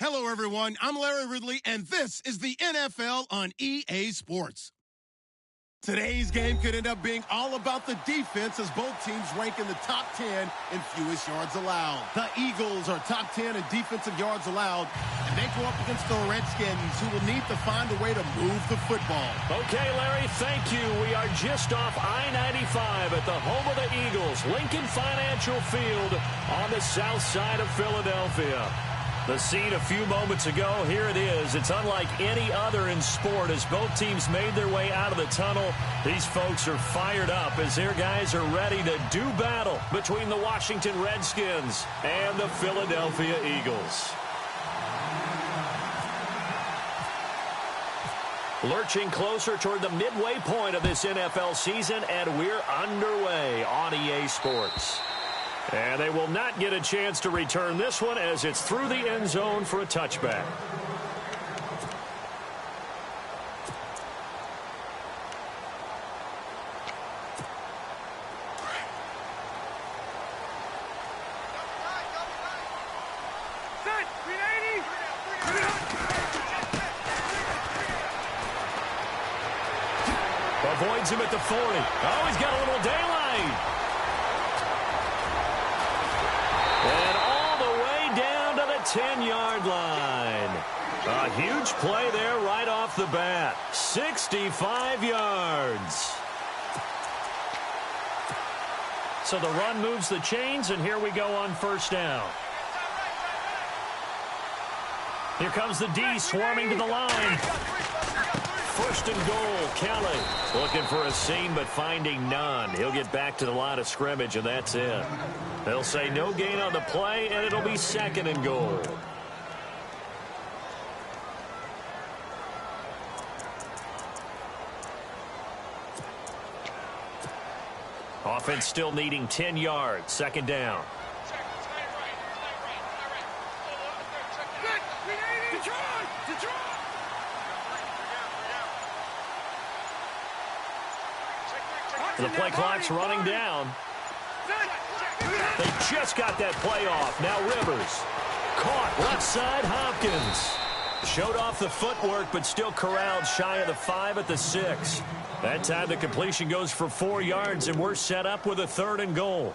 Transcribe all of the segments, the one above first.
Hello, everyone. I'm Larry Ridley, and this is the NFL on EA Sports. Today's game could end up being all about the defense as both teams rank in the top 10 in fewest yards allowed. The Eagles are top 10 in defensive yards allowed, and they go up against the Redskins, who will need to find a way to move the football. Okay, Larry, thank you. We are just off I-95 at the home of the Eagles, Lincoln Financial Field on the south side of Philadelphia. The scene a few moments ago, here it is. It's unlike any other in sport as both teams made their way out of the tunnel. These folks are fired up as their guys are ready to do battle between the Washington Redskins and the Philadelphia Eagles. Lurching closer toward the midway point of this NFL season, and we're underway on EA Sports. And they will not get a chance to return this one as it's through the end zone for a touchback. Avoids him at the 40. Oh, he's got a little daylight. And all the way down to the 10-yard line. A huge play there right off the bat. 65 yards. So the run moves the chains, and here we go on first down. Here comes the D swarming to the line. First and goal, Kelly. Looking for a seam, but finding none. He'll get back to the line of scrimmage, and that's it. They'll say no gain on the play, and it'll be second and goal. Offense still needing 10 yards. Second down. The play clock's running down. They just got that play off. Now Rivers. Caught left side, Hopkins. Showed off the footwork, but still corralled shy of the 5 at the 6. That time the completion goes for 4 yards, and we're set up with a third and goal.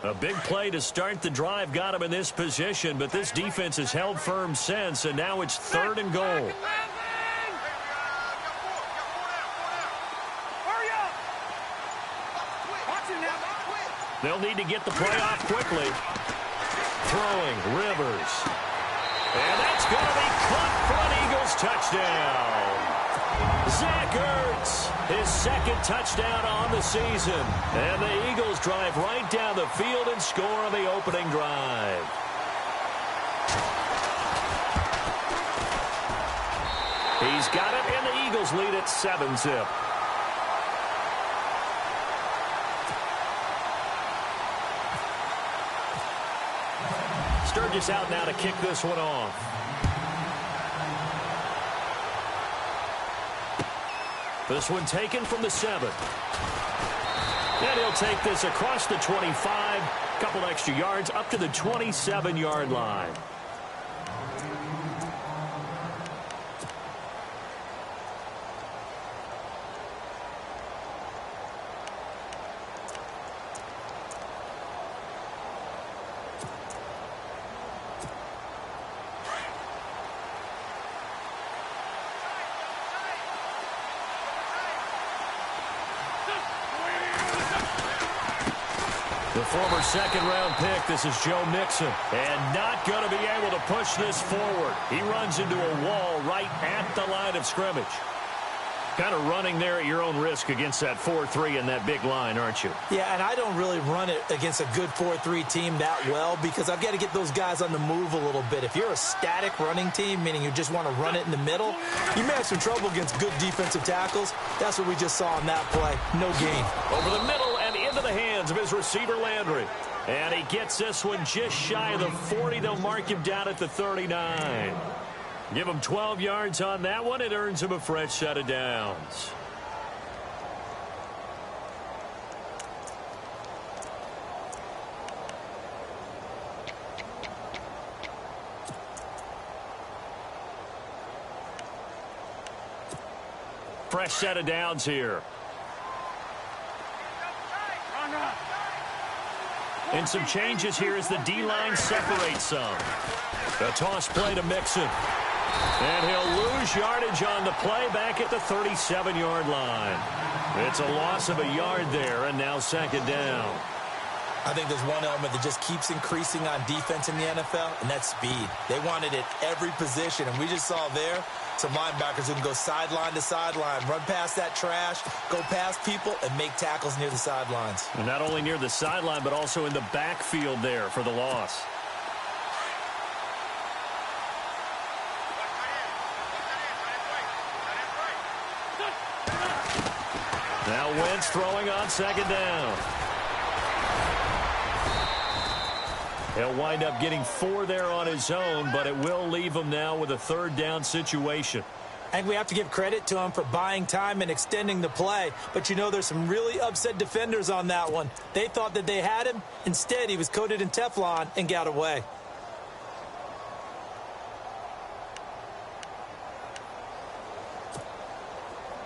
A big play to start the drive got him in this position, but this defense has held firm since, and now it's third and goal. They'll need to get the play off quickly. Throwing, Rivers. And that's going to be caught for an Eagles touchdown. Zach Ertz, his second touchdown on the season. And the Eagles drive right down the field and score on the opening drive. He's got it, and the Eagles lead at 7-zip. Sturgis out now to kick this one off. This one taken from the 7. And he'll take this across the 25. Couple extra yards up to the 27-yard line. The former second-round pick, this is Joe Mixon, and not going to be able to push this forward. He runs into a wall right at the line of scrimmage. Kind of running there at your own risk against that 4-3 and that big line, aren't you? Yeah, and I don't really run it against a good 4-3 team that well because I've got to get those guys on the move a little bit. If you're a static running team, meaning you just want to run it in the middle, you may have some trouble against good defensive tackles. That's what we just saw on that play. No gain. Over the middle and into the hands of his receiver, Landry. And he gets this one just shy of the 40. They'll mark him down at the 39. Give him 12 yards on that one. It earns him a fresh set of downs. Fresh set of downs here. And some changes here as the D-line separates some. A toss play to Mixon. And he'll lose yardage on the play back at the 37-yard line. It's a loss of a yard there, and now second down. I think there's one element that just keeps increasing on defense in the NFL, and that's speed. They want it at every position, and we just saw there some linebackers who can go sideline to sideline, run past that trash, go past people, and make tackles near the sidelines. And not only near the sideline, but also in the backfield there for the loss. Now Wentz throwing on second down. He'll wind up getting 4 there on his own, but it will leave him now with a third down situation. I think we have to give credit to him for buying time and extending the play. But, you know, there's some really upset defenders on that one. They thought that they had him. Instead, he was coated in Teflon and got away.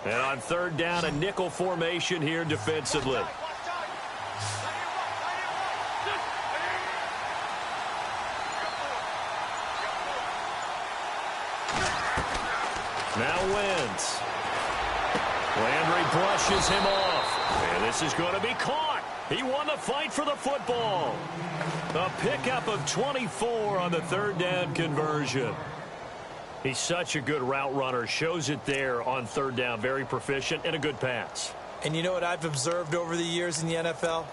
And on third down, a nickel formation here defensively. Now Wentz. Landry brushes him off. And this is going to be caught. He won the fight for the football. A pickup of 24 on the third down conversion. He's such a good route runner. Shows it there on third down. Very proficient and a good pass. And you know what I've observed over the years in the NFL?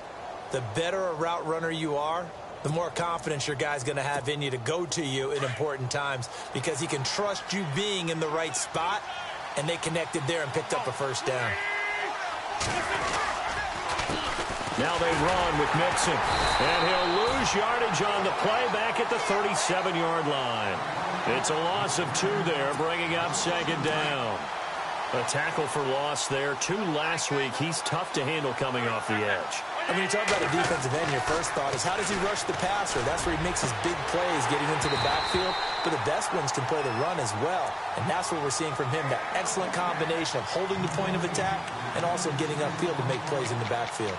The better a route runner you are, the more confidence your guy's going to have in you to go to you in important times because he can trust you being in the right spot, and they connected there and picked up a first down. Now they run with Mixon, and he'll lose yardage on the play back at the 37-yard line. It's a loss of 2 there, bringing up second down. A tackle for loss there. 2 last week. He's tough to handle coming off the edge. I mean, you talk about a defensive end, your first thought is how does he rush the passer? That's where he makes his big plays getting into the backfield. But the best ones can play the run as well. And that's what we're seeing from him, that excellent combination of holding the point of attack and also getting upfield to make plays in the backfield.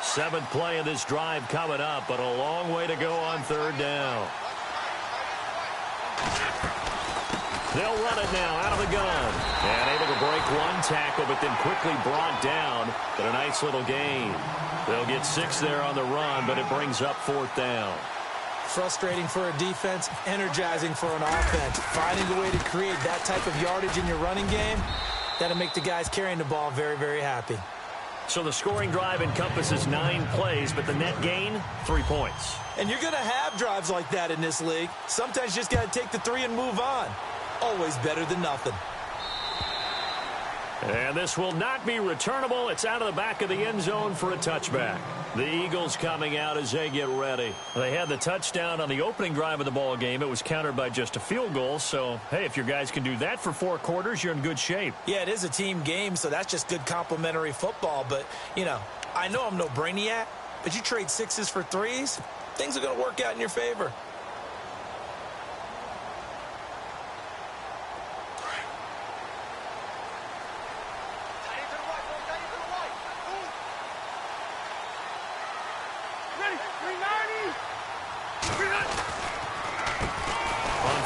Seventh play of this drive coming up, but a long way to go on third down. They'll run it now out of the gun. And able to break one tackle, but then quickly brought down. But a nice little gain. They'll get 6 there on the run, but it brings up fourth down. Frustrating for a defense, energizing for an offense. Finding a way to create that type of yardage in your running game, that'll make the guys carrying the ball very, very happy. So the scoring drive encompasses 9 plays, but the net gain, 3 points. And you're going to have drives like that in this league. Sometimes you just got to take the 3 and move on. Always better than nothing. And this will not be returnable. It's out of the back of the end zone for a touchback. The Eagles coming out as they get ready. They had the touchdown on the opening drive of the ball game. It was countered by just a field goal. So, hey, if your guys can do that for 4 quarters, you're in good shape. Yeah, it is a team game, so that's just good complimentary football. But, you know, I know I'm no brainiac, but you trade 6s for 3s, things are going to work out in your favor.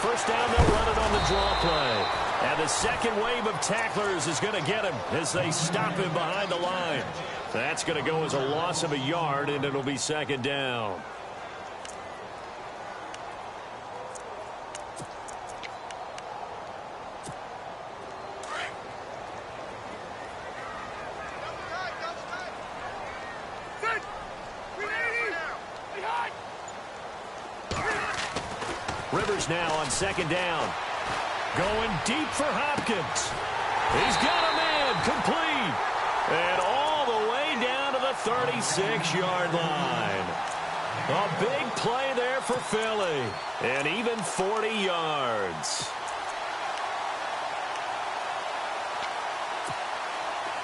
First down, they'll run it on the draw play. And the second wave of tacklers is going to get him as they stop him behind the line. That's going to go as a loss of a yard, and it'll be second down. Rivers now on second down. Going deep for Hopkins. He's got a man complete. And all the way down to the 36-yard line. A big play there for Philly. And even 40 yards.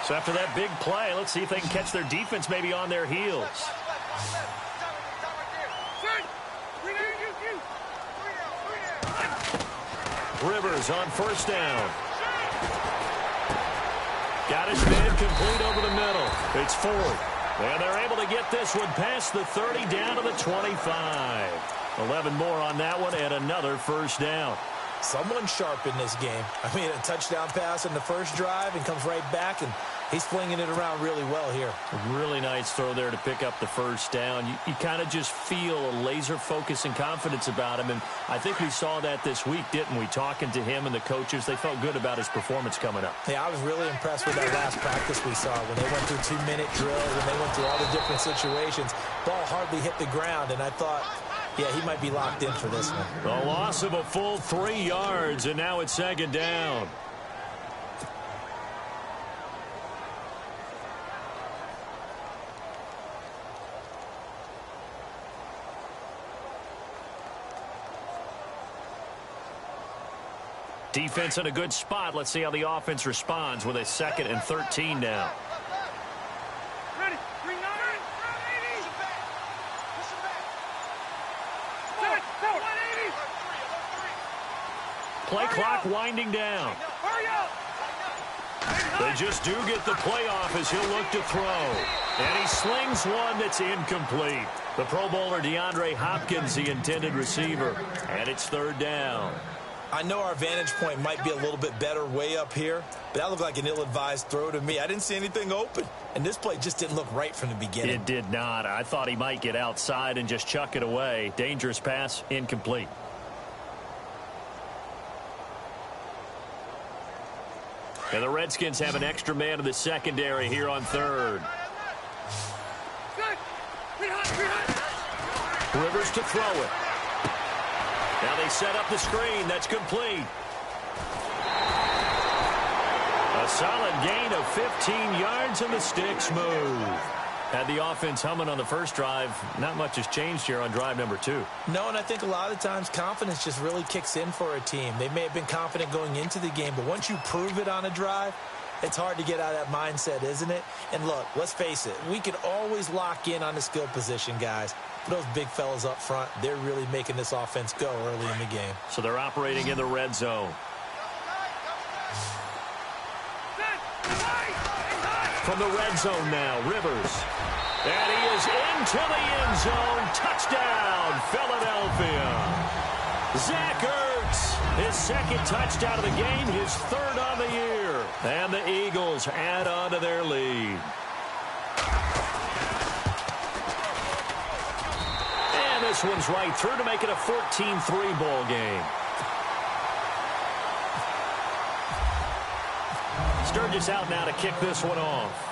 So after that big play, let's see if they can catch their defense maybe on their heels. Rivers on first down. Got his man complete over the middle. It's fourth. And they're able to get this one past the 30 down to the 25. 11 more on that one and another first down. Someone sharp in this game. I mean, a touchdown pass in the first drive and comes right back, and he's flinging it around really well here. A really nice throw there to pick up the first down. You kind of just feel a laser focus and confidence about him, and I think we saw that this week, didn't we? Talking to him and the coaches, they felt good about his performance coming up. Yeah, I was really impressed with that last practice we saw when they went through 2-minute drills, when they went through all the different situations. Ball hardly hit the ground, and I thought, yeah, he might be locked in for this one. A loss of a full 3 yards, and now it's second down. Defense in a good spot. Let's see how the offense responds with a 2nd and 13 now. Play clock winding down. They just do get the play off as he'll look to throw. And he slings one that's incomplete. The Pro Bowler DeAndre Hopkins, the intended receiver. And it's third down. I know our vantage point might be a little bit better way up here, but that looked like an ill-advised throw to me. I didn't see anything open, and this play just didn't look right from the beginning. It did not. I thought he might get outside and just chuck it away. Dangerous pass, incomplete. And the Redskins have an extra man in the secondary here on third. Rivers to throw it. Now they set up the screen. That's complete. A solid gain of 15 yards, and the sticks move. Had the offense humming on the first drive. Not much has changed here on drive number 2. No, and I think a lot of times confidence just really kicks in for a team. They may have been confident going into the game, but once you prove it on a drive, it's hard to get out of that mindset, isn't it? And look, let's face it, we can always lock in on the skill position, guys. But those big fellas up front, they're really making this offense go early in the game. So they're operating in the red zone. From the red zone now, Rivers. And he is into the end zone. Touchdown, Philadelphia. Zach Ertz, his 2nd touchdown of the game, his 3rd on the year. And the Eagles add on to their lead. And this one's right through to make it a 14-3 ball game. Sturgis out now to kick this one off.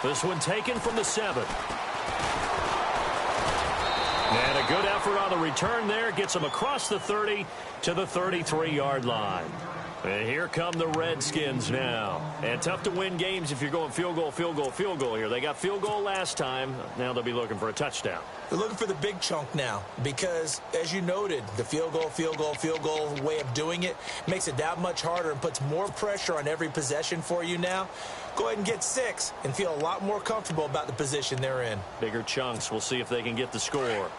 This one taken from the 7. And a good effort on the return there. Gets him across the 30 to the 33-yard line. And here come the Redskins now. And tough to win games if you're going field goal, field goal, field goal here. They got field goal last time. Now they'll be looking for a touchdown. They're looking for the big chunk now because, as you noted, the field goal way of doing it makes it that much harder and puts more pressure on every possession for you now. Go ahead and get 6 and feel a lot more comfortable about the position they're in. Bigger chunks. We'll see if they can get the score.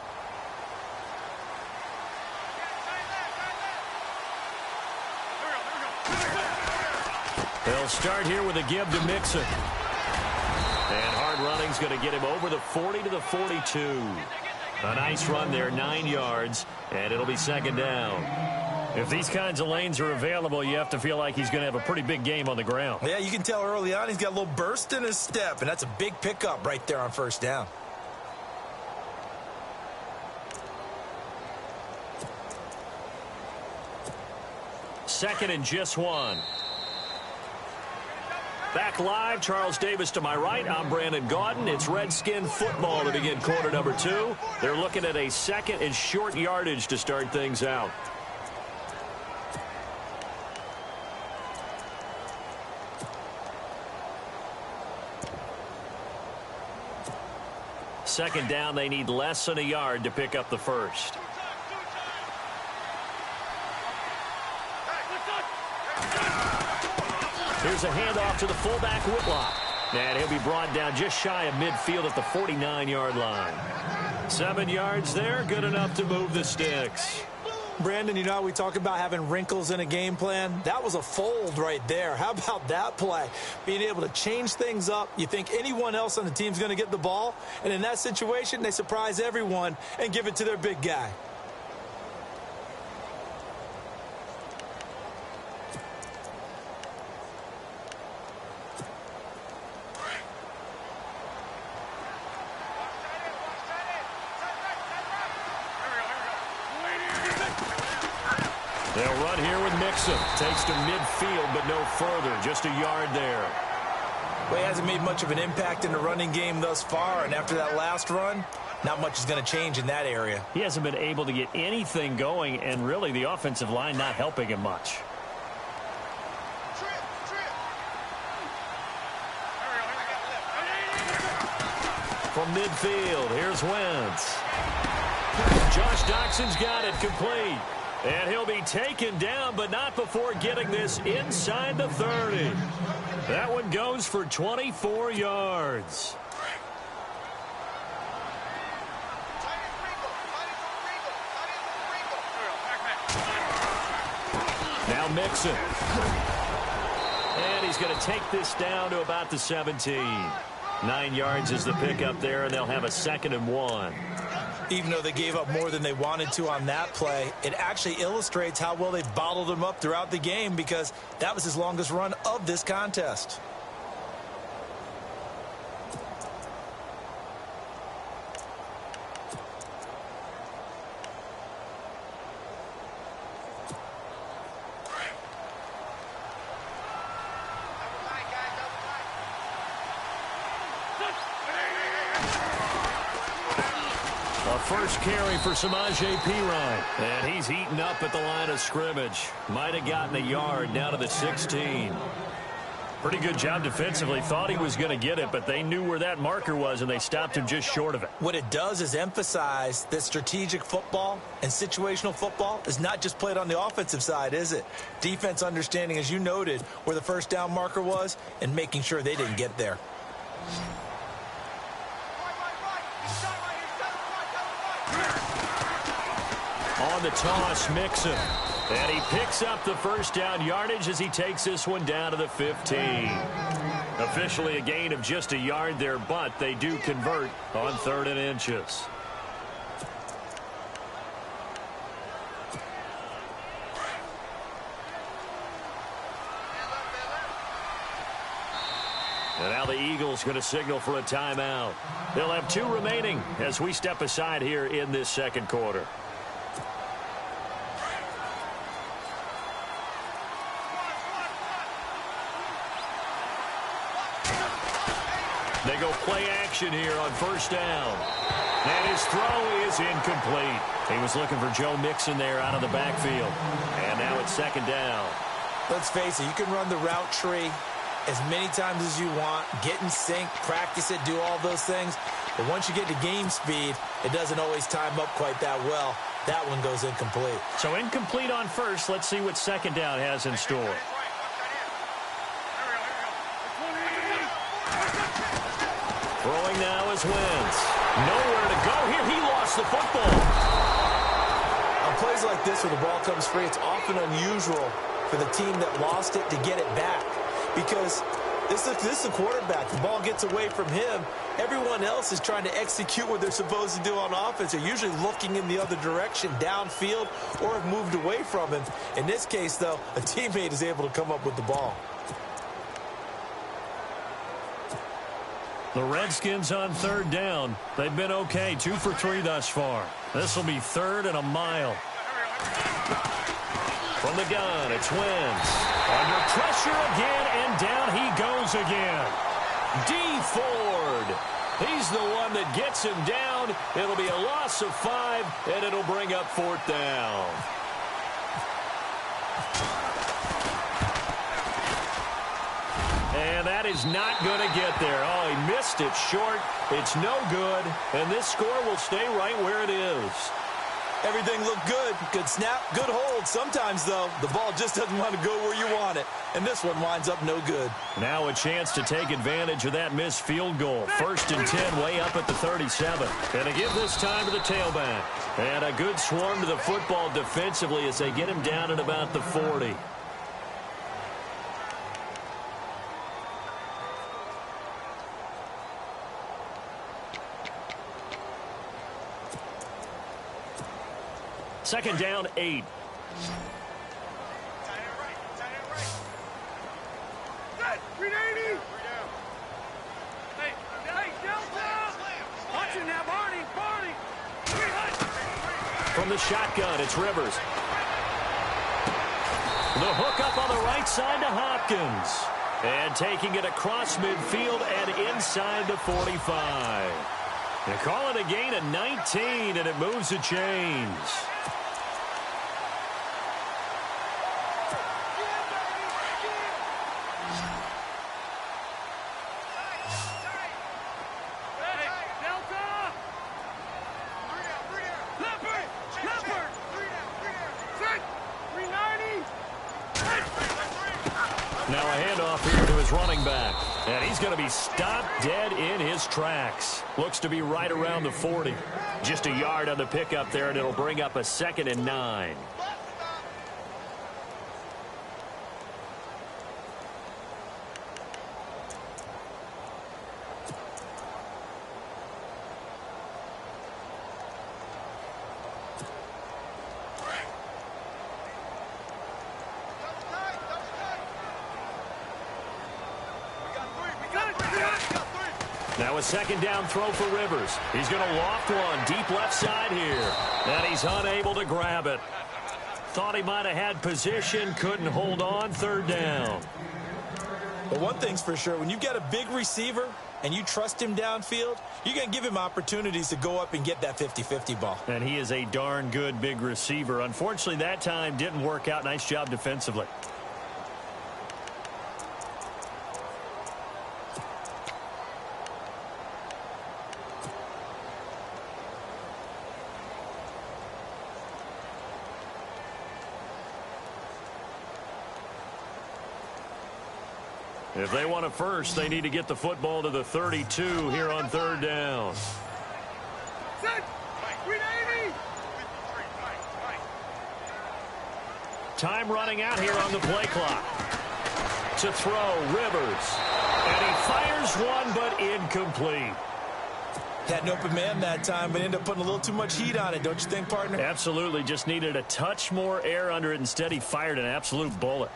They'll start here with a give to Mixon. And hard running's going to get him over the 40 to the 42. A nice run there, 9 yards, and it'll be second down. If these kinds of lanes are available, you have to feel like he's going to have a pretty big game on the ground. Yeah, you can tell early on he's got a little burst in his step, and that's a big pickup right there on first down. Second and just 1. Back live, Charles Davis to my right. I'm Brandon Gaudin. It's Redskin football to begin quarter number 2. They're looking at a second and short yardage to start things out. Second down, they need less than a yard to pick up the first. Here's a handoff to the fullback, Whitlock. And he'll be brought down just shy of midfield at the 49-yard line. 7 yards there, good enough to move the sticks. Brandon, you know how we talk about having wrinkles in a game plan? That was a fold right there. How about that play? Being able to change things up. You think anyone else on the team's going to get the ball, and in that situation, they surprise everyone and give it to their big guy. They'll run here with Mixon. Takes to midfield, but no further. Just a yard there. Well, he hasn't made much of an impact in the running game thus far, and after that last run, not much is going to change in that area. He hasn't been able to get anything going, and really the offensive line not helping him much. From midfield, here's Wentz. Josh Doxson's got it complete. And he'll be taken down, but not before getting this inside the 30. That one goes for 24 yards. Now Mixon. And he's going to take this down to about the 17. 9 yards is the pickup there, and they'll have a 2nd and 1. Even though they gave up more than they wanted to on that play, it actually illustrates how well they bottled him up throughout the game, because that was his longest run of this contest. First carry for Samaje Perine. And he's eaten up at the line of scrimmage. Might have gotten a yard down to the 16. Pretty good job defensively. Thought he was going to get it, but they knew where that marker was, and they stopped him just short of it. What it does is emphasize that strategic football and situational football is not just played on the offensive side, is it? Defense understanding, as you noted, where the first down marker was and making sure they didn't get there. On the toss, Mixon. And he picks up the first down yardage as he takes this one down to the 15. Officially a gain of just a yard there, but they do convert on 3rd and inches. And now the Eagles going to signal for a timeout. They'll have 2 remaining as we step aside here in this second quarter. They go play action here on first down. And his throw is incomplete. He was looking for Joe Mixon there out of the backfield. And now it's 2nd down. Let's face it, you can run the route tree as many times as you want, get in sync, practice it, do all those things. But once you get to game speed, it doesn't always time up quite that well. That one goes incomplete. So incomplete on first. Let's see what 2nd down has in store. Throwing now is Wentz. Nowhere to go here. He lost the football. On plays like this where the ball comes free, it's often unusual for the team that lost it to get it back, because this is the quarterback. The ball gets away from him. Everyone else is trying to execute what they're supposed to do on offense. They're usually looking in the other direction, downfield, or have moved away from him. In this case, though, a teammate is able to come up with the ball. The Redskins on 3rd down. They've been okay, 2 for 3 thus far. This will be 3rd and a mile. From the gun, it's Wentz. Under pressure again, and down he goes again. D. Ford. He's the one that gets him down. It'll be a loss of 5, and it'll bring up 4th down. And that is not going to get there. Oh, he missed it short. It's no good, and this score will stay right where it is. Everything looked good. Good snap, good hold. Sometimes, though, the ball just doesn't want to go where you want it. And this one winds up no good. Now a chance to take advantage of that missed field goal. 1st and 10, way up at the 37. And to give this time to the tailback. And a good swarm to the football defensively as they get him down at about the 40. Second down, 8. From the shotgun, it's Rivers. The hook up on the right side to Hopkins. And taking it across midfield and inside the 45. They call it a gain of 19, and it moves the chains. Now a handoff here to his running back. And he's going to be stopped dead in his tracks. Looks to be right around the 40. Just a yard on the pickup there, and it'll bring up a 2nd and 9. Now a 2nd down throw for Rivers. He's going to loft one deep left side here. And he's unable to grab it. Thought he might have had position, couldn't hold on. 3rd down. But one thing's for sure, when you've got a big receiver and you trust him downfield, you're going to give him opportunities to go up and get that 50-50 ball. And he is a darn good big receiver. Unfortunately, that time didn't work out. Nice job defensively. If they want a first, they need to get the football to the 32 here on 3rd down. Time running out here on the play clock. To throw, Rivers. And he fires one, but incomplete. Had an open man that time, but ended up putting a little too much heat on it, don't you think, partner? Absolutely. Just needed a touch more air under it. Instead, he fired an absolute bullet.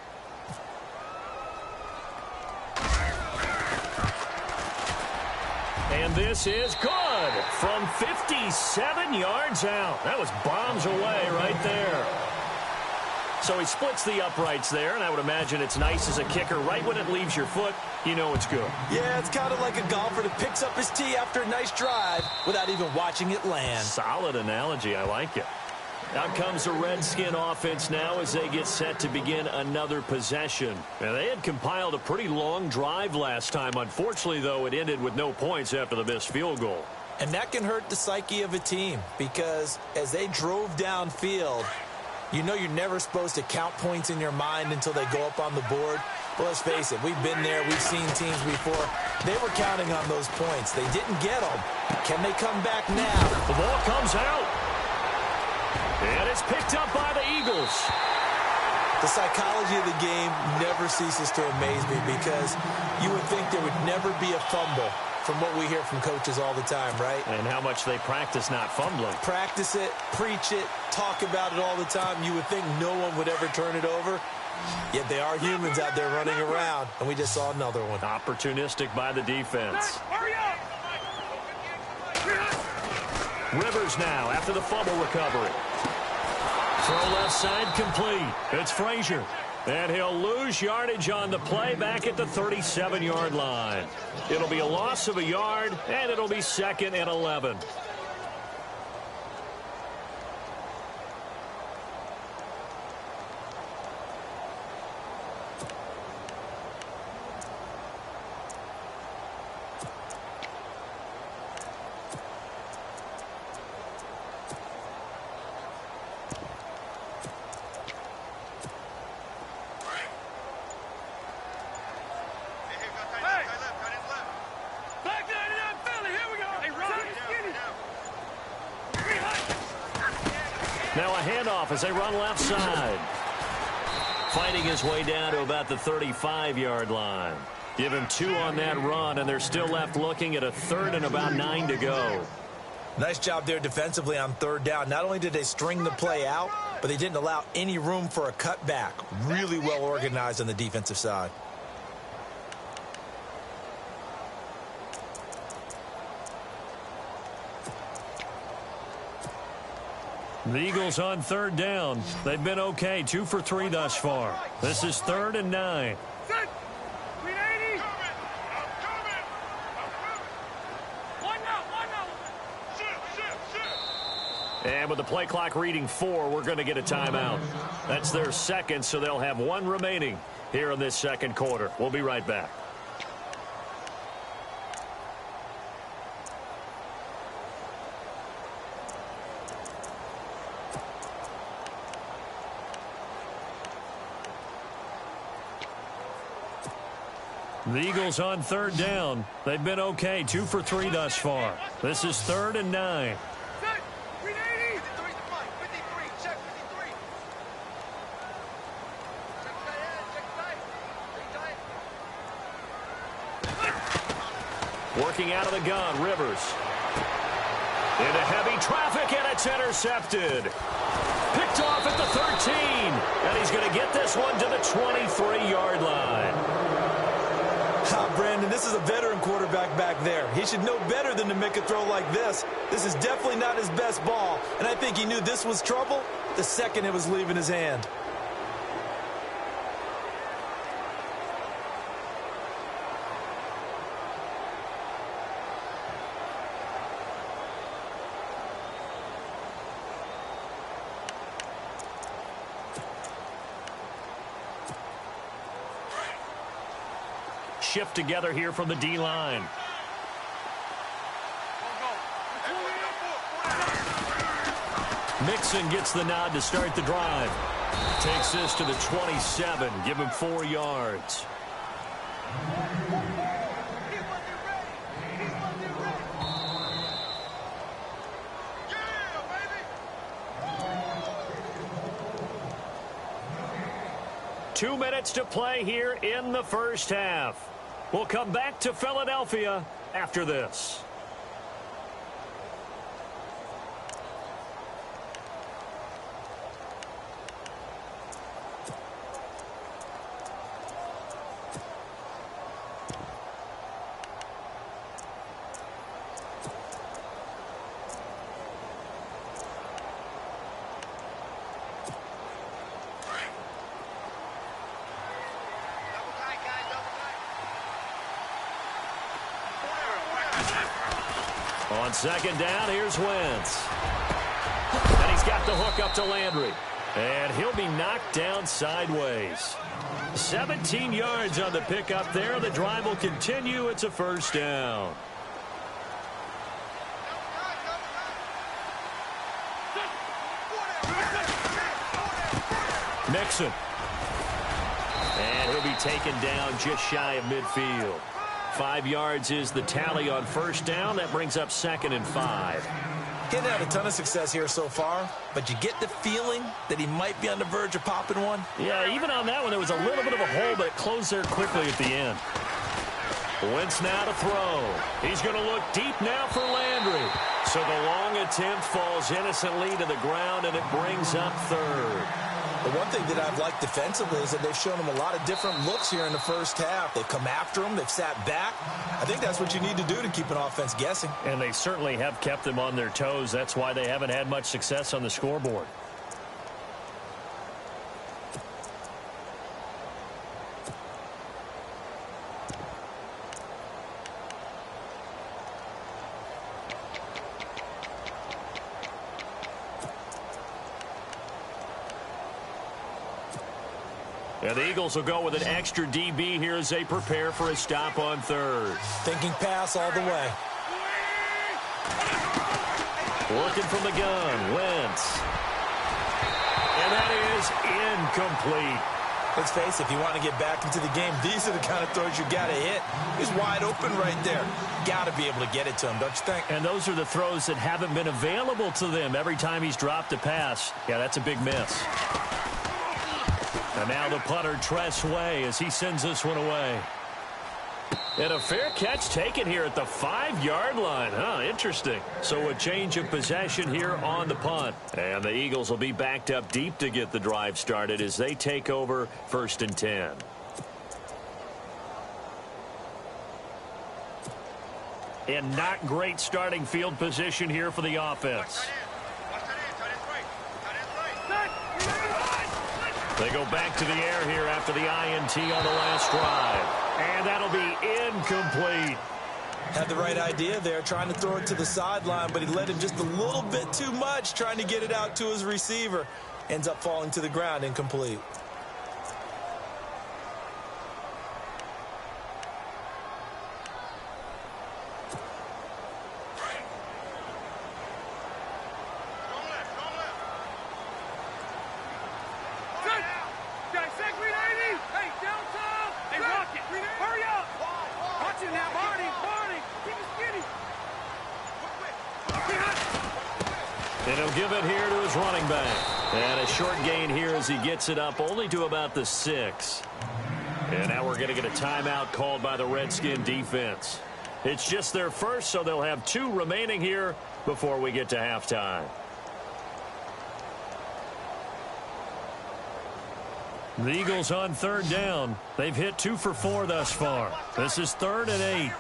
And this is good from 57 yards out. That was bombs away right there. So he splits the uprights there, and I would imagine it's nice as a kicker. Right when it leaves your foot, you know it's good. Yeah, it's kind of like a golfer that picks up his tee after a nice drive without even watching it land. Solid analogy. I like it. Out comes the Redskin offense now as they get set to begin another possession. Now, they had compiled a pretty long drive last time. Unfortunately, though, it ended with no points after the missed field goal. And that can hurt the psyche of a team because as they drove downfield, you know you're never supposed to count points in your mind until they go up on the board. Well, let's face it, we've been there. We've seen teams before. They were counting on those points. They didn't get them. Can they come back now? The ball comes out. And it's picked up by the Eagles. The psychology of the game never ceases to amaze me because you would think there would never be a fumble from what we hear from coaches all the time, right? And how much they practice not fumbling. Practice it, preach it, talk about it all the time. You would think no one would ever turn it over. Yet they are humans out there running around, and we just saw another one. Opportunistic by the defense. Rivers now after the fumble recovery. Throw left side complete. It's Frazier. And he'll lose yardage on the play back at the 37-yard line. It'll be a loss of a yard, and it'll be 2nd and 11. Now a handoff as they run left side. Fighting his way down to about the 35-yard line. Give him 2 on that run, and they're still left looking at a 3rd and about 9 to go. Nice job there defensively on 3rd down. Not only did they string the play out, but they didn't allow any room for a cutback. Really well organized on the defensive side. The Eagles on 3rd down. They've been okay, 2 for 3 thus far. This is 3rd and 9. And with the play clock reading 4, we're going to get a timeout. That's their 2nd, so they'll have 1 remaining here in this 2nd quarter. We'll be right back. The Eagles on 3rd down. They've been okay, 2 for 3 thus far. This is 3rd and 9. Working out of the gun, Rivers. Into heavy traffic, and it's intercepted. Picked off at the 13, and he's going to get this one to the 23-yard line. Brandon, this is a veteran quarterback back there. He should know better than to make a throw like this. This is definitely not his best ball, and I think he knew this was trouble the second it was leaving his hand. Shift together here from the D-line. Mixon gets the nod to start the drive. Takes this to the 27. Give him 4 yards. Two minutes to play here in the first half. We'll come back to Philadelphia after this. On 2nd down, here's Wentz. And he's got the hook up to Landry. And he'll be knocked down sideways. 17 yards on the pickup there. The drive will continue. It's a 1st down. Mixon. And he'll be taken down just shy of midfield. 5 yards is the tally on 1st down. That brings up 2nd and 5. He hasn't had a ton of success here so far, but you get the feeling that he might be on the verge of popping one. Yeah, even on that one, there was a little bit of a hole, but it closed there quickly at the end. Wentz now to throw. He's going to look deep now for Landry. So the long attempt falls innocently to the ground, and it brings up 3rd. The one thing that I've liked defensively is that they've shown him a lot of different looks here in the first half. They've come after him. They've sat back. I think that's what you need to do to keep an offense guessing. And they certainly have kept them on their toes. That's why they haven't had much success on the scoreboard. And the Eagles will go with an extra DB here as they prepare for a stop on third. Thinking pass all the way. Working from the gun, Wentz. And that is incomplete. Let's face it, if you want to get back into the game, these are the kind of throws you got to hit. He's wide open right there. Got to be able to get it to him, don't you think? And those are the throws that haven't been available to them every time he's dropped a pass. Yeah, that's a big miss. And now the punter, Tress Way, as he sends this one away. And a fair catch taken here at the 5-yard line. Interesting. So a change of possession here on the punt. And the Eagles will be backed up deep to get the drive started as they take over 1st and 10. And not great starting field position here for the offense. They go back to the air here after the INT on the last drive. And that'll be incomplete. Had the right idea there, trying to throw it to the sideline, but he led him just a little bit too much, trying to get it out to his receiver. Ends up falling to the ground, incomplete. And he'll give it here to his running back. And a short gain here as he gets it up only to about the 6. And now we're going to get a timeout called by the Redskin defense. It's just their first, so they'll have 2 remaining here before we get to halftime. The Eagles on 3rd down. They've hit 2 for 4 thus far. This is 3rd and 8.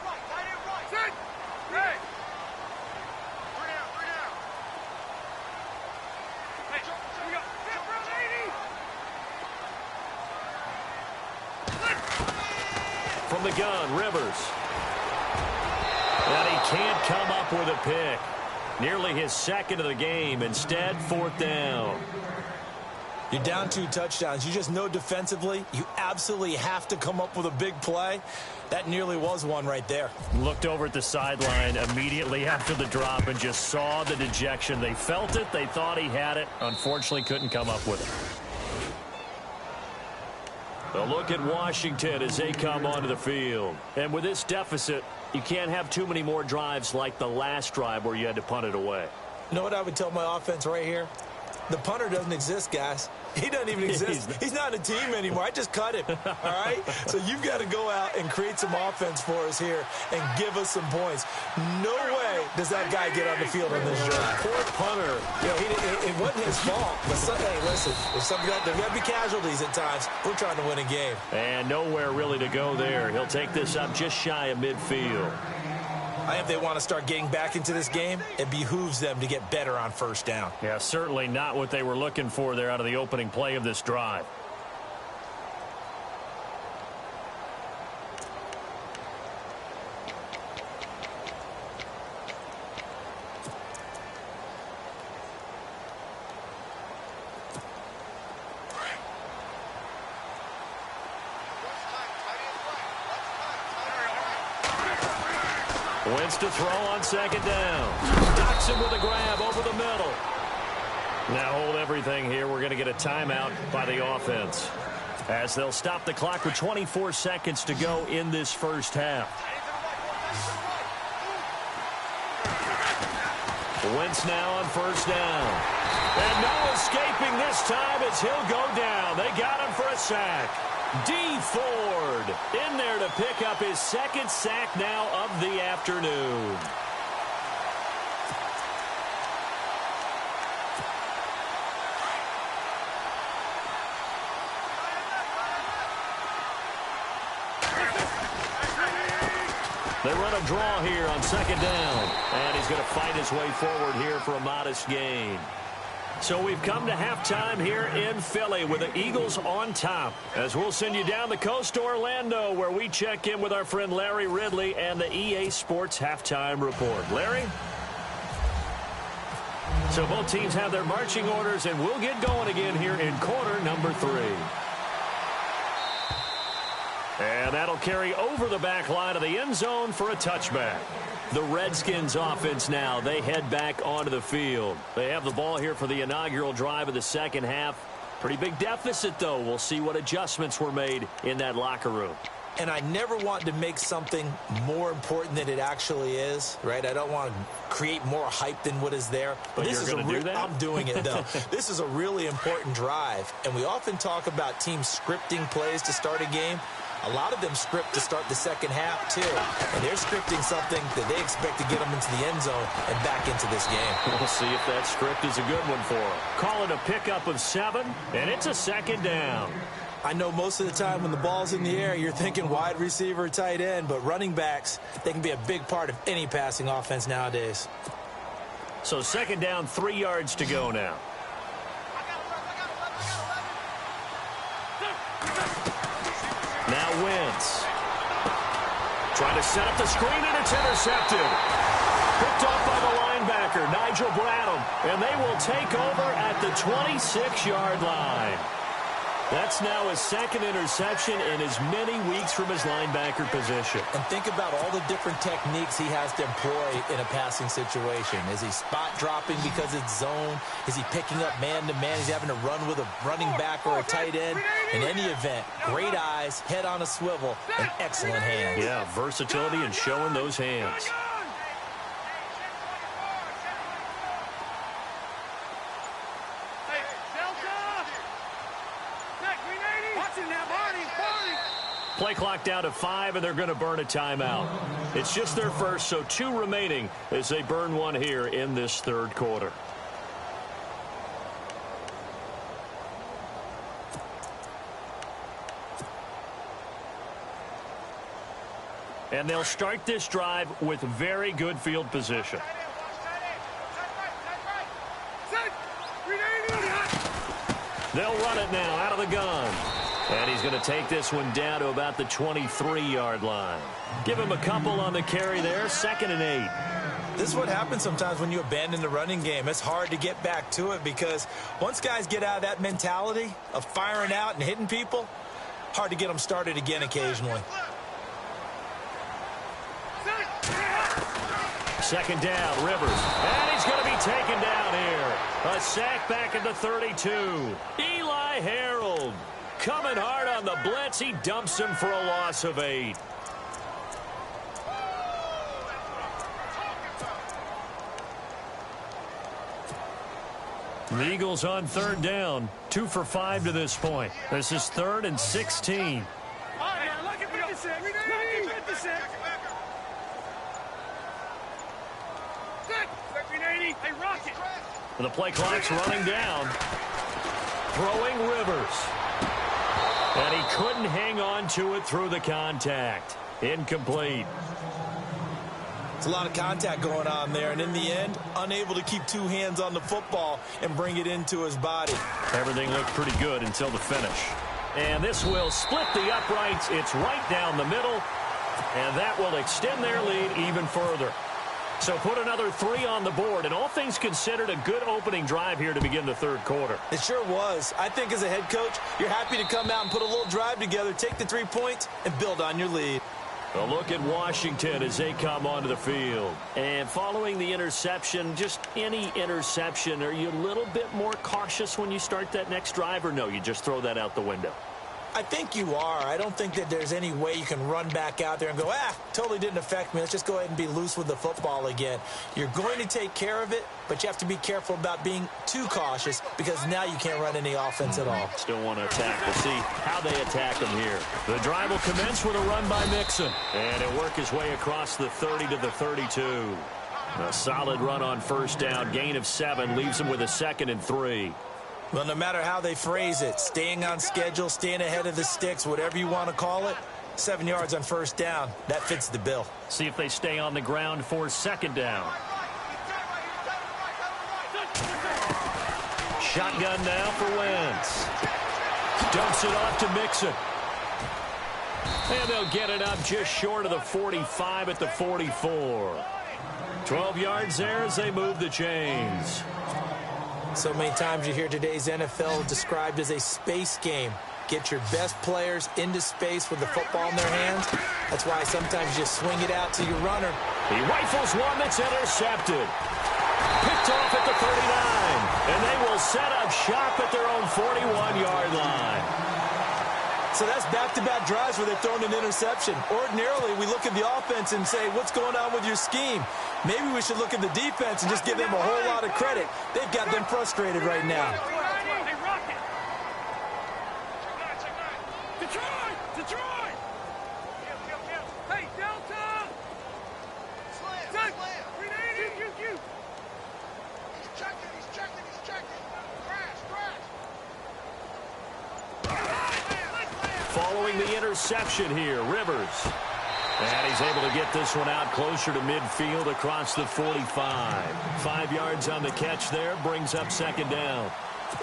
From the gun, Rivers. And he can't come up with a pick. Nearly his 2nd of the game. Instead, 4th down. You're down 2 touchdowns. You just know defensively you absolutely have to come up with a big play. That nearly was one right there. Looked over at the sideline immediately after the drop and just saw the dejection. They felt it. They thought he had it. Unfortunately, couldn't come up with it. A look at Washington as they come onto the field. And with this deficit, you can't have too many more drives like the last drive where you had to punt it away. You know what I would tell my offense right here? The punter doesn't exist, guys. He doesn't even exist. He's not a team anymore. I just cut him, all right? So you've got to go out and create some offense for us here and give us some points. No way does that guy get on the field on this drive. Poor punter. You know, it wasn't his fault. But hey, listen, if there's got to be casualties at times. We're trying to win a game. And nowhere really to go there. He'll take this up just shy of midfield. If they want to start getting back into this game, it behooves them to get better on 1st down. Yeah, certainly not what they were looking for there out of the opening play of this drive. Wentz to throw on 2nd down. Knocks him with a grab over the middle. Now hold everything here. We're going to get a timeout by the offense as they'll stop the clock with 24 seconds to go in this first half. Wentz now on 1st down. And no escaping this time as he'll go down. They got him for a sack. D. Ford in there to pick up his 2nd sack now of the afternoon. They run a draw here on 2nd down. And he's going to fight his way forward here for a modest gain. So we've come to halftime here in Philly with the Eagles on top. As we'll send you down the coast to Orlando where we check in with our friend Larry Ridley and the EA Sports Halftime Report. Larry? So both teams have their marching orders and we'll get going again here in quarter number 3. And that'll carry over the back line of the end zone for a touchback. The Redskins offense now, they head back onto the field. They have the ball here for the inaugural drive of the second half. Pretty big deficit, though. We'll see what adjustments were made in that locker room. And I never want to make something more important than it actually is, right? I don't want to create more hype than what is there. But this you're going to do that? I'm doing it, though. This is a really important drive. And we often talk about teams scripting plays to start a game. A lot of them script to start the second half, too. And they're scripting something that they expect to get them into the end zone and back into this game. We'll see if that script is a good one for them. Call it a pickup of 7, and it's a second down. I know most of the time when the ball's in the air, you're thinking wide receiver, tight end, but running backs, they can be a big part of any passing offense nowadays. So second down, 3 yards to go now. Now Wentz. Trying to set up the screen, and it's intercepted. Picked up by the linebacker, Nigel Bradham, and they will take over at the 26-yard line. That's now his second interception in as many weeks from his linebacker position. And think about all the different techniques he has to employ in a passing situation. Is he spot dropping because it's zone? Is he picking up man-to-man? He's having to run with a running back or a tight end. In any event, great eyes, head on a swivel, and excellent hands. Yeah, versatility and showing those hands. Play clock down to 5, and they're going to burn a timeout. It's just their first, so 2 remaining as they burn one here in this third quarter. And they'll start this drive with very good field position. They'll run it now out of the gun. And he's going to take this one down to about the 23-yard line. Give him a couple on the carry there, 2nd and 8. This is what happens sometimes when you abandon the running game. It's hard to get back to it because once guys get out of that mentality of firing out and hitting people, hard to get them started again occasionally. 2nd down, Rivers. And he's going to be taken down here. A sack back at the 32. Eli Harold. Coming hard on the blitz. He dumps him for a loss of 8. The Eagles on 3rd down. 2 for 5 to this point. This is 3rd and 16. The play clock's running down. Throwing Rivers. And he couldn't hang on to it through the contact. Incomplete. It's a lot of contact going on there, and in the end, unable to keep 2 hands on the football and bring it into his body. Everything looked pretty good until the finish. And this will split the uprights. It's right down the middle, and that will extend their lead even further. So put another 3 on the board, and all things considered, a good opening drive here to begin the third quarter. It sure was. I think as a head coach, you're happy to come out and put a little drive together, take the 3 points, and build on your lead. A look at Washington as they come onto the field. And following the interception, just any interception, are you a little bit more cautious when you start that next drive, or no, you just throw that out the window? I think you are. I don't think that there's any way you can run back out there and go, totally didn't affect me. Let's just go ahead and be loose with the football again. You're going to take care of it, but you have to be careful about being too cautious because now you can't run any offense at all. Still want to attack. We'll see how they attack them here. The drive will commence with a run by Mixon, and he'll work his way across the 30 to the 32. A solid run on 1st down. Gain of 7 leaves him with a 2nd and 3. Well, no matter how they phrase it, staying on schedule, staying ahead of the sticks, whatever you want to call it, 7 yards on 1st down, that fits the bill. See if they stay on the ground for 2nd down. Shotgun now for Wentz. Dumps it off to Mixon. And they'll get it up just short of the 45 at the 44. 12 yards there as they move the chains. So many times you hear today's NFL described as a space game. get your best players into space with the football in their hands. That's why sometimes you just swing it out to your runner. He rifles one that's intercepted. Picked off at the 39. And they will set up shop at their own 41-yard line. So that's back-to-back drives where they've thrown an interception. Ordinarily, we look at the offense and say, what's going on with your scheme? Maybe we should look at the defense and just give them a whole lot of credit. They've got them frustrated right now. Detroit! Hey, Delta! Slam! He's checking! Crash! Following the interception here, Rivers. And he's able to get this one out closer to midfield across the 45. 5 yards on the catch there, brings up second down.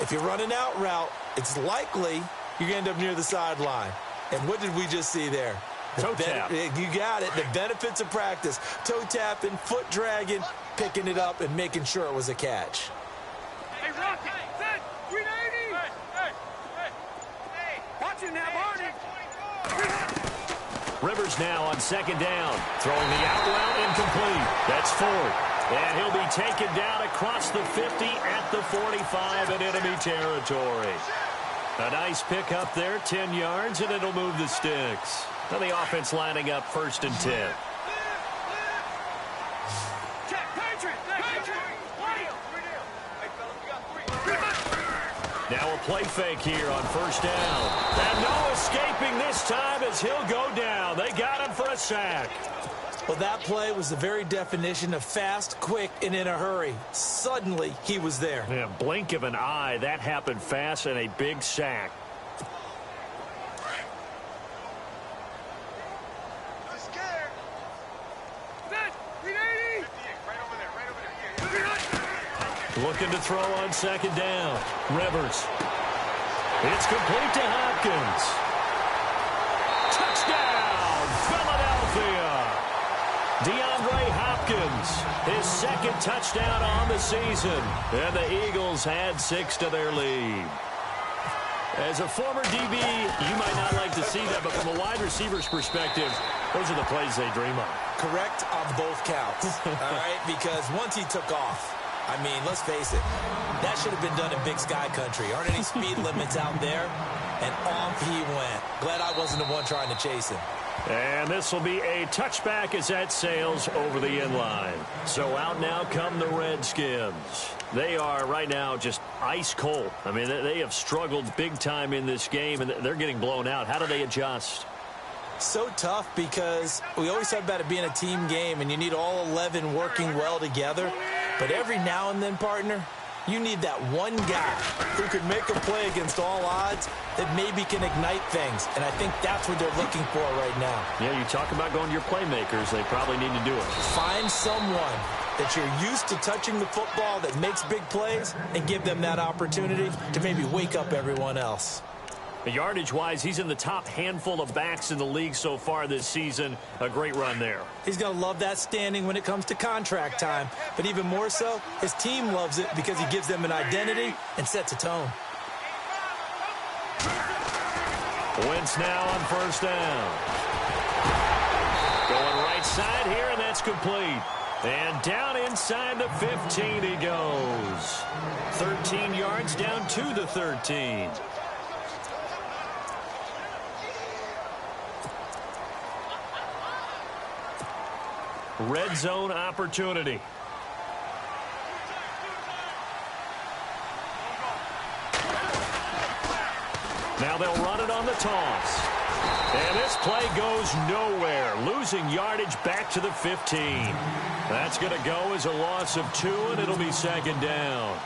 If you're running out route, it's likely you're going to end up near the sideline. And what did we just see there? Toe tap. You got it. The benefits of practice. Toe tapping, foot dragging, picking it up, and making sure it was a catch. Hey, Rocket! Set! 380! Hey! Watch it now, Barney! Rivers now on second down. Throwing the out route incomplete. That's fourth. And he'll be taken down across the 50 at the 45 in enemy territory. A nice pick up there, 10 yards, and it'll move the sticks. Now the offense lining up 1st and 10. Now a play fake here on 1st down. And no escaping this time as he'll go down. They got him for a sack. Well, that play was the very definition of fast, quick, and in a hurry. Suddenly, he was there. Yeah, blink of an eye. That happened fast and a big sack. I'm scared. Set! 380! Right over there. Looking to throw on second down. Rivers. It's complete to Hopkins. Touchdown, Philadelphia. DeAndre Hopkins, his 2nd touchdown on the season. And the Eagles had 6 to their lead. As a former DB, you might not like to see that, but from a wide receiver's perspective, those are the plays they dream of. Correct on both counts, all right? Because once he took off, I mean, let's face it, that should have been done in Big Sky Country. Aren't any speed limits out there? And off he went. Glad I wasn't the one trying to chase him. And this will be a touchback as that sails over the inline. So out now come the Redskins. They are right now just ice cold. I mean, they have struggled big time in this game, and they're getting blown out. How do they adjust? So tough because we always talk about it being a team game, and you need all 11 working well together. But every now and then, partner, you need that one guy who could make a play against all odds that maybe can ignite things. And I think that's what they're looking for right now. Yeah, you talk about going to your playmakers. They probably need to do it. Find someone that you're used to touching the football that makes big plays and give them that opportunity to maybe wake up everyone else. Yardage-wise, he's in the top handful of backs in the league so far this season. A great run there. He's going to love that standing when it comes to contract time. But even more so, his team loves it because he gives them an identity and sets a tone. Wentz now on 1st down. Going right side here, and that's complete. And down inside the 15 he goes. 13 yards down to the 13. Red zone opportunity. Now they'll run it on the toss. And this play goes nowhere. Losing yardage back to the 15. That's going to go as a loss of 2, and it'll be 2nd down.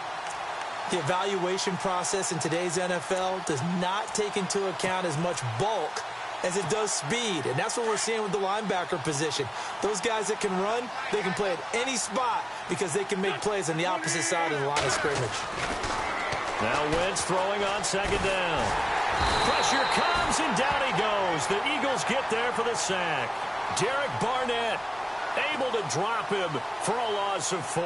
The evaluation process in today's NFL does not take into account as much bulk as it does speed, and that's what we're seeing with the linebacker position. Those guys that can run, they can play at any spot because they can make plays on the opposite side of the line of scrimmage. Now Wentz throwing on 2nd down. Pressure comes, and down he goes. The Eagles get there for the sack. Derek Barnett able to drop him for a loss of 4.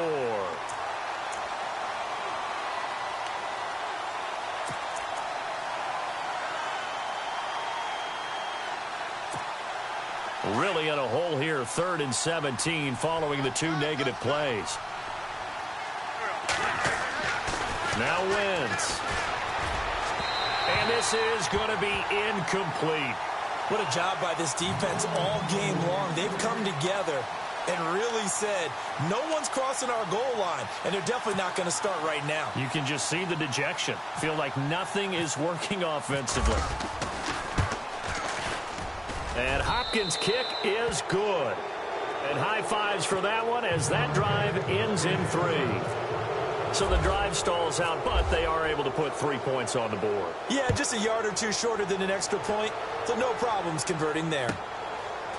Really in a hole here, 3rd and 17 following the 2 negative plays. Now Wentz. And this is going to be incomplete. What a job by this defense all game long. They've come together and really said, no one's crossing our goal line, and they're definitely not going to start right now. You can just see the dejection. Feel like nothing is working offensively. And Hopkins' kick is good. And high fives for that one as that drive ends in 3. So the drive stalls out, but they are able to put 3 points on the board. Yeah, just a yard or two shorter than an extra point, so no problems converting there.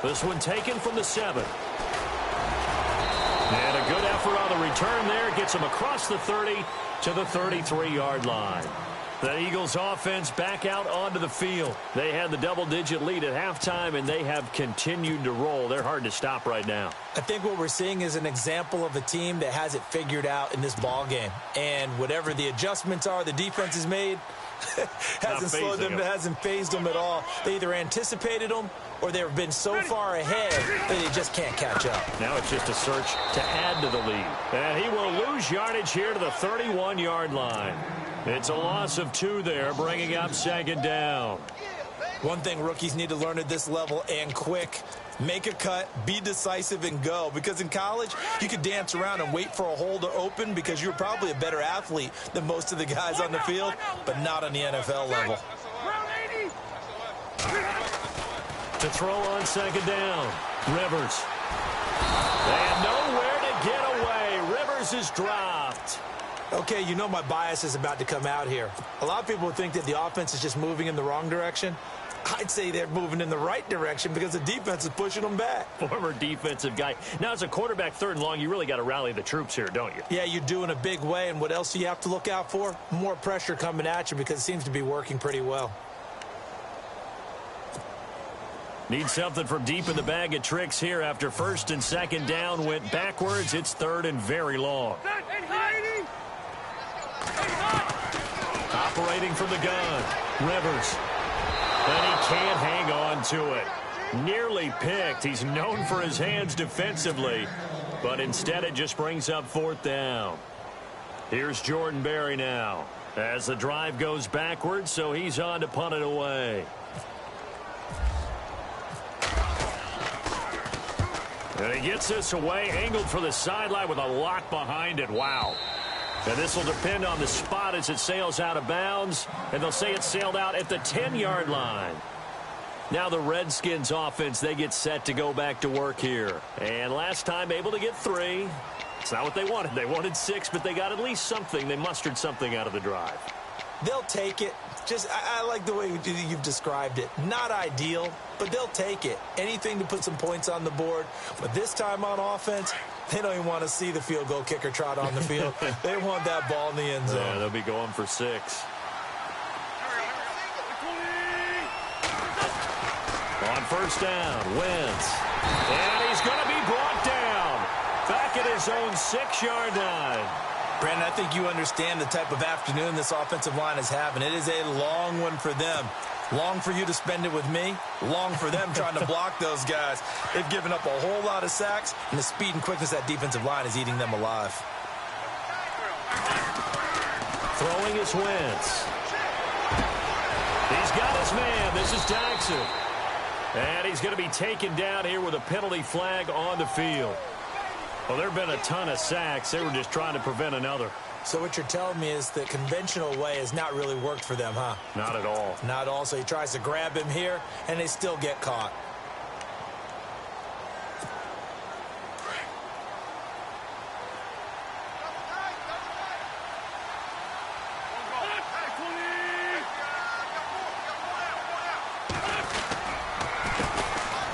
This one taken from the 7. And a good effort on the return there. Gets him across the 30 to the 33-yard line. The Eagles offense back out onto the field. They had the double-digit lead at halftime, and they have continued to roll. They're hard to stop right now. I think what we're seeing is an example of a team that has it figured out in this ball game. And whatever the adjustments are the defense has made, hasn't slowed them, hasn't phased them at all. They either anticipated them or they've been so far ahead that they just can't catch up. Now it's just a search to add to the lead. And he will lose yardage here to the 31-yard line. It's a loss of 2 there, bringing up 2nd down. One thing rookies need to learn at this level, and quick, make a cut, be decisive, and go. Because in college, you could dance around and wait for a hole to open because you're probably a better athlete than most of the guys on the field, but not on the NFL level. To throw on 2nd down, Rivers. And nowhere to get away. Rivers is dropped. Okay, you know my bias is about to come out here. A lot of people think that the offense is just moving in the wrong direction. I'd say they're moving in the right direction because the defense is pushing them back. Former defensive guy. Now, as a quarterback 3rd and long, you really got to rally the troops here, don't you? Yeah, you do in a big way. And what else do you have to look out for? More pressure coming at you because it seems to be working pretty well. Need something from deep in the bag of tricks here after 1st and 2nd down went backwards. It's 3rd and very long. Operating from the gun, Rivers. And he can't hang on to it. Nearly picked. He's known for his hands defensively, but instead it just brings up 4th down. Here's Jordan Berry now as the drive goes backwards, so he's on to punt it away. And he gets this away, angled for the sideline with a lock behind it. Wow. And this will depend on the spot as it sails out of bounds. And they'll say it sailed out at the 10-yard line. Now the Redskins offense, they get set to go back to work here. And last time able to get 3. It's not what they wanted. They wanted 6, but they got at least something. They mustered something out of the drive. They'll take it. I like the way you've described it. Not ideal, but they'll take it. Anything to put some points on the board. But this time on offense, they don't even want to see the field goal kicker trot on the field. They want that ball in the end zone. Yeah, they'll be going for 6. On 1st down, Wentz. And he's going to be brought down. Back at his own 6-yard line. Brandon, I think you understand the type of afternoon this offensive line is having. It is a long one for them. Long for you to spend it with me. Long for them trying to block those guys. They've given up a whole lot of sacks, and the speed and quickness of that defensive line is eating them alive. Throwing is Wentz. He's got his man. This is Jackson. And he's going to be taken down here with a penalty flag on the field. Well, there have been a ton of sacks. They were just trying to prevent another. So what you're telling me is the conventional way has not really worked for them, huh? Not at all. Not at all. So he tries to grab him here, and they still get caught.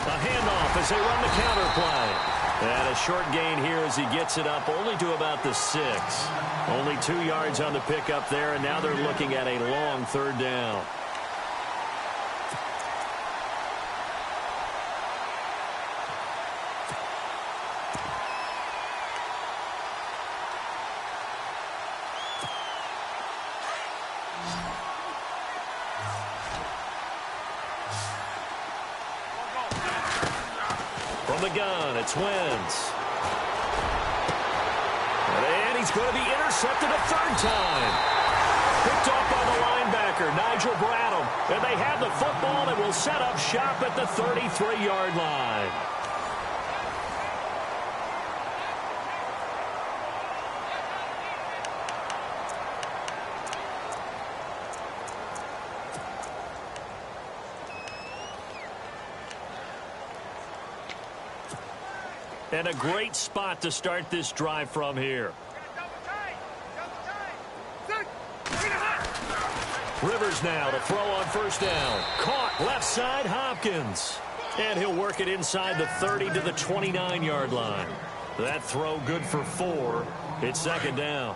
A handoff as they run the counter play. And a short gain here as he gets it up only to about the 6. Only 2 yards on the pickup there, and now they're looking at a long 3rd down. From the gun, it's Wentz. And he's going to be intercepted a third time. Picked off by the linebacker, Nigel Bradham. And they have the football and will set up shop at the 33-yard line. And a great spot to start this drive from here. Rivers now to throw on first down. Caught left side, Hopkins. And he'll work it inside the 30 to the 29-yard line. That throw good for 4. It's second down.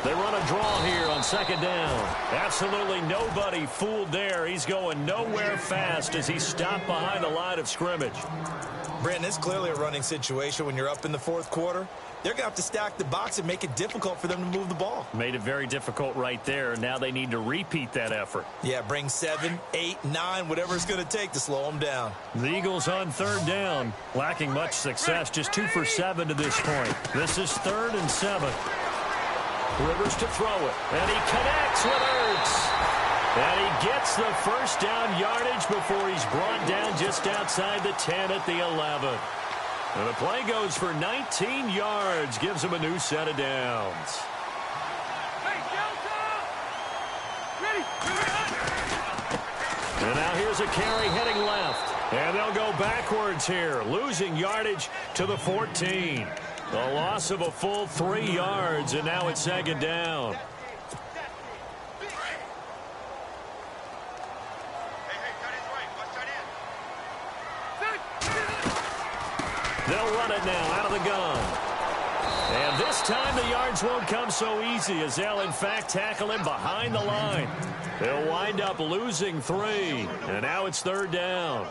They run a draw here on second down. Absolutely nobody fooled there. He's going nowhere fast as he stopped behind the line of scrimmage. Brandon, it's clearly a running situation when you're up in the fourth quarter. They're going to have to stack the box and make it difficult for them to move the ball. Made it very difficult right there. Now they need to repeat that effort. Yeah, bring 7, 8, 9, whatever it's going to take to slow them down. The Eagles on third down, lacking much success, just 2 for 7 to this point. This is 3rd and 7. Rivers to throw it, and he connects with Ertz. And he gets the first down yardage before he's brought down just outside the 10 at the 11. And the play goes for 19 yards, gives him a new set of downs. And now here's a carry heading left. And they'll go backwards here, losing yardage to the 14. A loss of a full 3 yards, and now it's second down. They'll run it now out of the gun. And this time the yards won't come so easy as they'll, in fact, tackle him behind the line. They'll wind up losing 3, and now it's third down.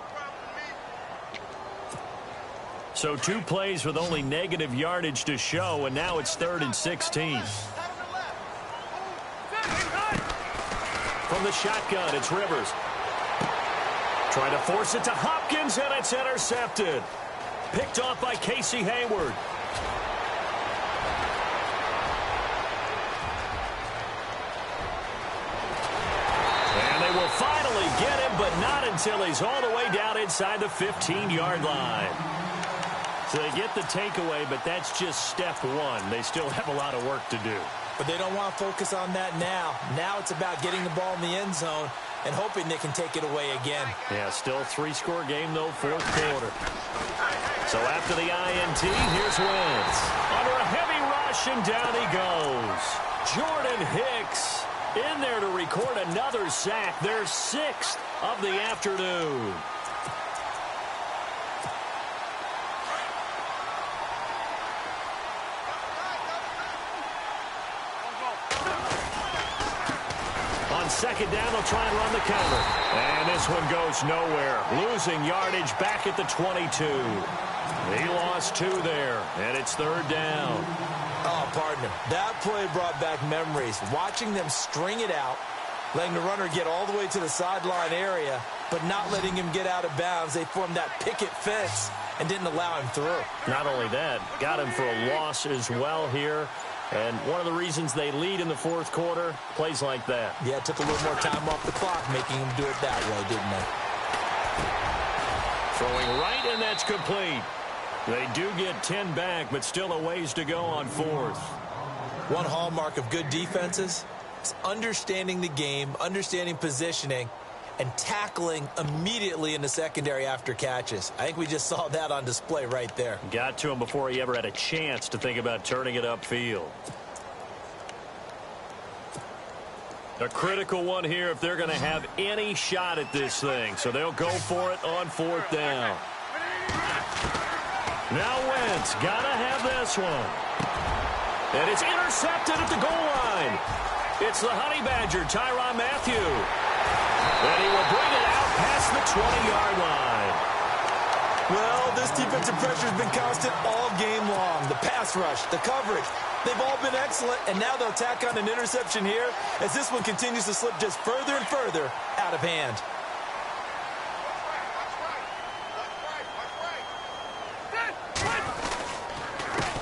So 2 plays with only negative yardage to show, and now it's 3rd and 16. From the shotgun, it's Rivers. Trying to force it to Hopkins, and it's intercepted. Picked off by Casey Hayward. And they will finally get him, but not until he's all the way down inside the 15-yard line. So they get the takeaway, but that's just step 1. They still have a lot of work to do. But they don't want to focus on that now. Now it's about getting the ball in the end zone and hoping they can take it away again. Yeah, still a 3-score game, though, fourth quarter. So after the INT, here's Wentz. Under a heavy rush, and down he goes. Jordan Hicks in there to record another sack. Their 6th of the afternoon. Second down, they'll try and run the counter. And this one goes nowhere. Losing yardage back at the 22. He lost 2 there, and it's third down. Oh, partner, that play brought back memories. Watching them string it out, letting the runner get all the way to the sideline area, but not letting him get out of bounds. They formed that picket fence and didn't allow him through. Not only that, got him for a loss as well here. And one of the reasons they lead in the fourth quarter, plays like that. Yeah, it took a little more time off the clock, making him do it that way, didn't they? Throwing right, and that's complete. They do get 10 back, but still a ways to go on fourth. One hallmark of good defenses is understanding the game, understanding positioning, and tackling immediately in the secondary after catches. I think we just saw that on display right there. Got to him before he ever had a chance to think about turning it upfield. A critical one here if they're going to have any shot at this thing. So they'll go for it on fourth down. Now Wentz got to have this one. And it's intercepted at the goal line. It's the Honey Badger, Tyrann Mathieu. And he will bring it out past the 20-yard line. Well, this defensive pressure has been constant all game long. The pass rush, the coverage, They've all been excellent, and now they'll tack on an interception here as this one continues to slip just further and further out of hand.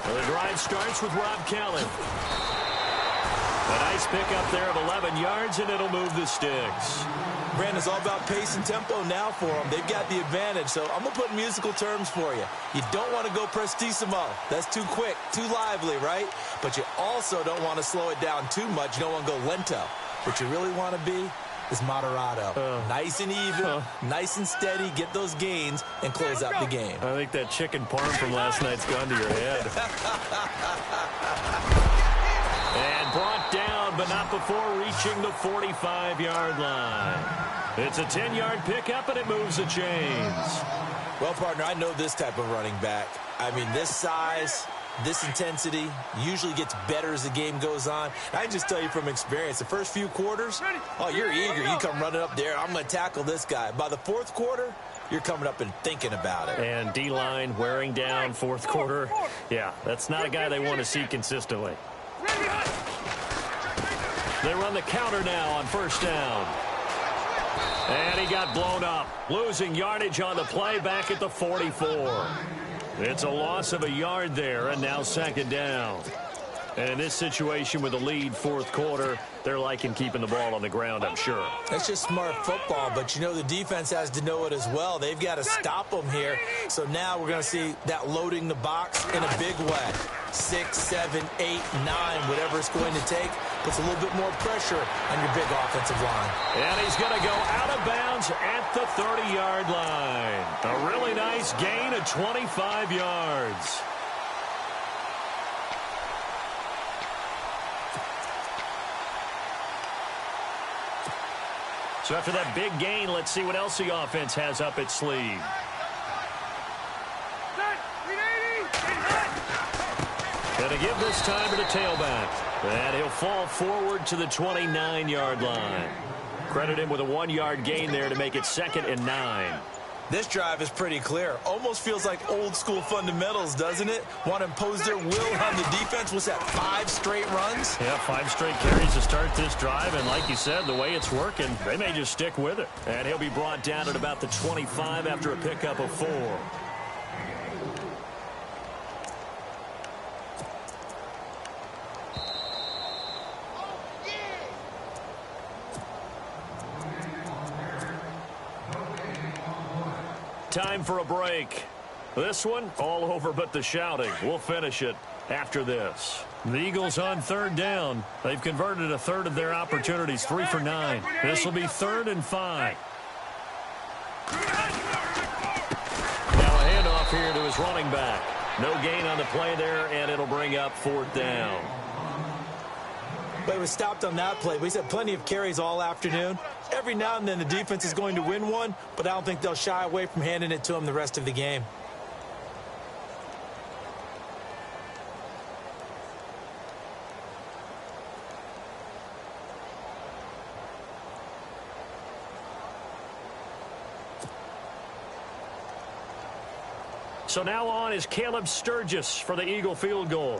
Well, the drive starts with Rob Kelly. A nice pickup there of 11 yards, and it'll move the sticks. Brandon's all about pace and tempo now for them. They've got the advantage, so I'm going to put musical terms for you. You don't want to go prestissimo. That's too quick, too lively, right? But you also don't want to slow it down too much. You don't want to go lento. What you really want to be is moderato. Nice and even, nice and steady, get those gains, and close out the game. I think that chicken parm from last night's gone to your head. And brought down, but not before reaching the 45-yard line. It's a 10-yard pickup, and it moves the chains. Well, partner, I know this type of running back. I mean, this size, this intensity usually gets better as the game goes on. I can just tell you from experience, the first few quarters, oh, you're eager. You come running up there, I'm going to tackle this guy. By the fourth quarter, you're coming up and thinking about it. And D-line wearing down fourth quarter. Yeah, that's not a guy they want to see consistently. They run the counter now on first down. And he got blown up, losing yardage on the play back at the 44. It's a loss of a yard there, and now second down. And in this situation with the lead fourth quarter, they're liking keeping the ball on the ground, I'm sure. That's just smart football, but you know the defense has to know it as well. They've got to stop them here. So now we're going to see that loading the box in a big way. 6, 7, 8, 9, whatever it's going to take, puts a little bit more pressure on your big offensive line. And he's going to go out of bounds at the 30-yard line. A really nice gain of 25 yards. So after that big gain, let's see what else the offense has up its sleeve. Going to give this time to the tailback. And he'll fall forward to the 29-yard line. Credit him with a 1-yard gain there to make it 2nd and 9. This drive is pretty clear. Almost feels like old-school fundamentals, doesn't it? Want to impose their will on the defense. Was that 5 straight runs? Yeah, 5 straight carries to start this drive. And like you said, the way it's working, they may just stick with it. And he'll be brought down at about the 25 after a pickup of 4. Time for a break. This one, all over but the shouting. We'll finish it after this. The Eagles on third down. They've converted a third of their opportunities, 3 for 9. This will be 3rd and 5. Now a handoff here to his running back. No gain on the play there, and it'll bring up 4th down. But it was stopped on that play. We had plenty of carries all afternoon. Every now and then the defense is going to win one, but I don't think they'll shy away from handing it to him the rest of the game. So now on is Caleb Sturgis for the Eagle field goal.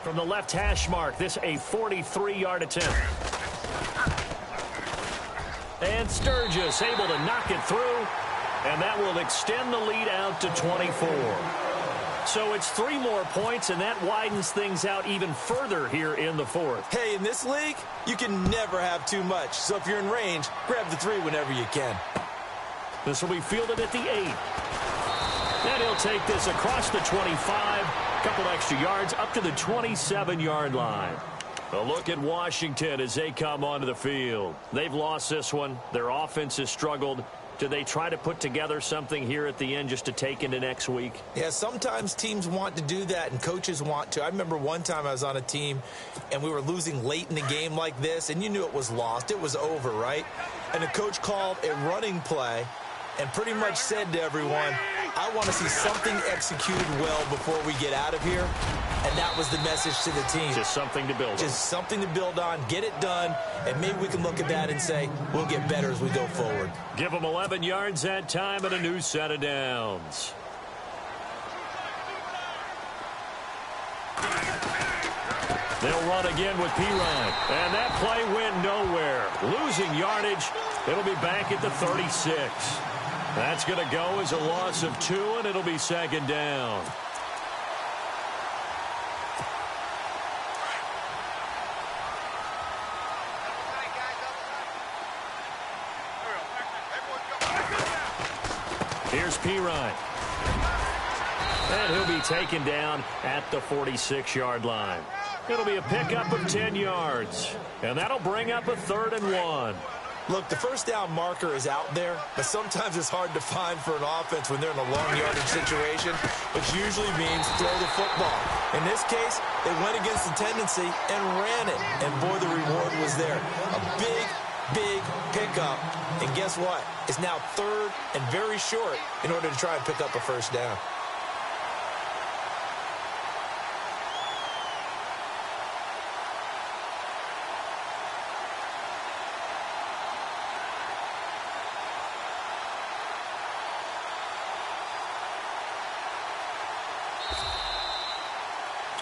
From the left hash mark, this a 43-yard attempt. And Sturgis able to knock it through, and that will extend the lead out to 24. So it's 3 more points, and that widens things out even further here in the 4th. Hey, in this league, you can never have too much. So if you're in range, grab the 3 whenever you can. This will be fielded at the 8. And he'll take this across the 25, a couple extra yards up to the 27-yard line. A look at Washington as they come onto the field. They've lost this one. Their offense has struggled. Do they try to put together something here at the end just to take into next week? Yeah, sometimes teams want to do that and coaches want to. I remember one time I was on a team and we were losing late in the game like this, and you knew it was lost. It was over, right? And the coach called a running play and pretty much said to everyone, I want to see something executed well before we get out of here. And that was the message to the team. Just something to build on. Just something to build on, get it done, and maybe we can look at that and say, we'll get better as we go forward. Give them 11 yards that time and a new set of downs. They'll run again with Pirine. And that play went nowhere. Losing yardage. It'll be back at the 36. That's going to go as a loss of 2, and it'll be second down. Here's Pirine. And he'll be taken down at the 46-yard line. It'll be a pickup of 10 yards. And that'll bring up a 3rd and 1. Look, the first down marker is out there, but sometimes it's hard to find for an offense when they're in a long yardage situation, which usually means throw the football. In this case, they went against the tendency and ran it. And boy, the reward was there. A big pickup. And guess what? It's now 3rd and very short in order to try and pick up a first down.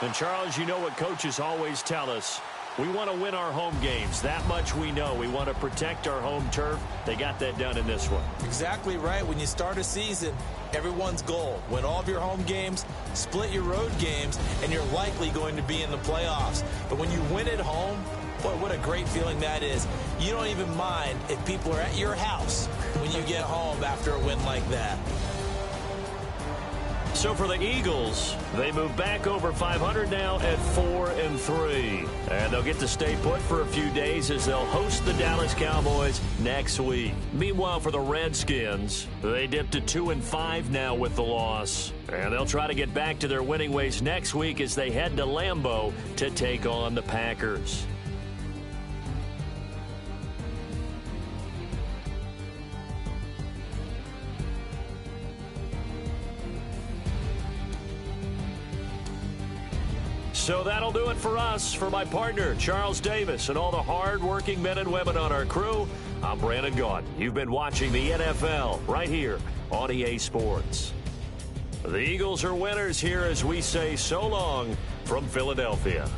And, Charles, you know what coaches always tell us. We want to win our home games. That much we know. We want to protect our home turf. They got that done in this one. Exactly right. When you start a season, everyone's goal: win all of your home games, split your road games, and you're likely going to be in the playoffs. But when you win at home, boy, what a great feeling that is. You don't even mind if people are at your house when you get home after a win like that. So for the Eagles, they move back over 500 now at 4-3. And they'll get to stay put for a few days as they'll host the Dallas Cowboys next week. Meanwhile, for the Redskins, they dipped to 2-5 now with the loss. And they'll try to get back to their winning ways next week as they head to Lambeau to take on the Packers. So that'll do it for us. For my partner, Charles Davis, and all the hard-working men and women on our crew, I'm Brandon Gaudin. You've been watching the NFL right here on EA Sports. The Eagles are winners here as we say so long from Philadelphia.